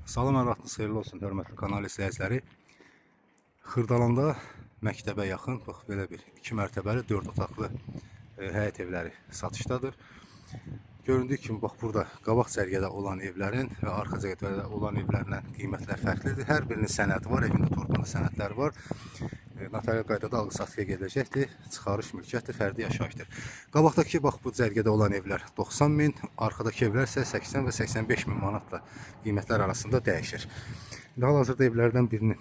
Salam, hər vaxtınız xeyirli olsun, hörmətli kanal izləyiciləri. Xırdalanda məktəbə yaxın, bax belə bir 2 mərtəbəli 4 otaqlı həyət evləri satışdadır. Göründüyü kimi bax burada qabaq cərgədə olan evlərin və arxa cərgədə olan evlərlə qiymətlər fərqlidir. Hər birinin sənədi var, evində torpaqlı sənədləri var. Notarial qaydada alqı-satqıya gediləcəkdir. Çıxarış mülkiyyətdir, fərdi yaşayışdır. Qabaqdakı bax bu cərgədə olan evlər 90 min, arxadakı evlər isə 80 və 85 min manatla qiymətlər arasında dəyişir. Hal-hazırda evlərdən birini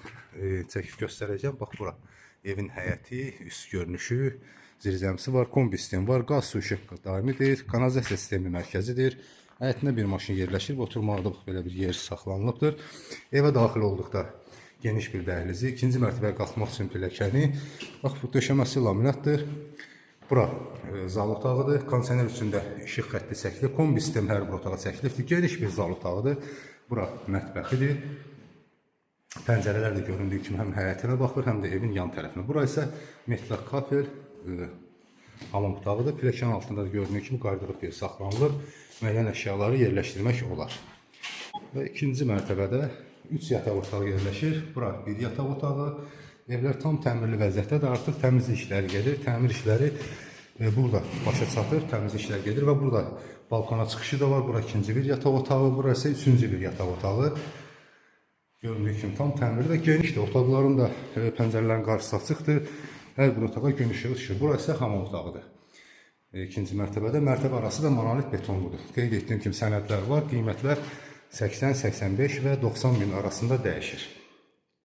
çəkib göstərəcəm. Bax bura evin həyəti, üst görünüşü, zirzəmisi var, kombi sistemi var, qaz su işıq daimidir, kanalizasiya sistemi mərkəzidir. Həyətində bir maşın yerləşir və oturmaqda bax belə bir yer saxlanılıbdır. Evə daxil olduqda geniş bir dəhlizi, ikinci mərtəbəyə qalxmaq üçün pilləkəni. Bax bu döşəməsi laminatdır. Bura zal otağıdır. Kondisioner üçündə işıq xətti çəkilir. Kombi sistem hər bir otağa çəkilibdir. Geniş bir zal otağıdır. Bura mətbəxidir. Pəncərələr də göründüyü kimi həm həyətinə baxır, həm də evin yan tərəfinə. Bura isə metlaq kafel hamam otağıdır. Pilləkənin altında da göründüyü kimi qaydırıq yer saxlanılır. Müəyyən əşyaları yerləşdirmək olar. Və ikinci mərtəbədə 3 yataq otağı yerləşir. Bura bir yataq otağı. Evlər tam təmirli vəziyyətdədir. Artıq təmizlik işləri gedir. Təmir işləri burada başa çatır. Təmizlik işləri gedir və burada balkona çıxışı da var. Bura ikinci bir yataq otağı. Bura isə üçüncü bir yataq otağı. Göründüyü kimi tam təmirli və genişdir. Otaqların da pəncərələrin qarşısı açıqdır. Hər bir otağa gün işığı düşür. Bura isə hamam otağıdır. İkinci mərtəbədə. Mərtəbə arası da monolit betonludur. Qeyd etdiyim kimi sənədlər var. Qiymətlər 80, 85 və 90 min arasında dəyişir.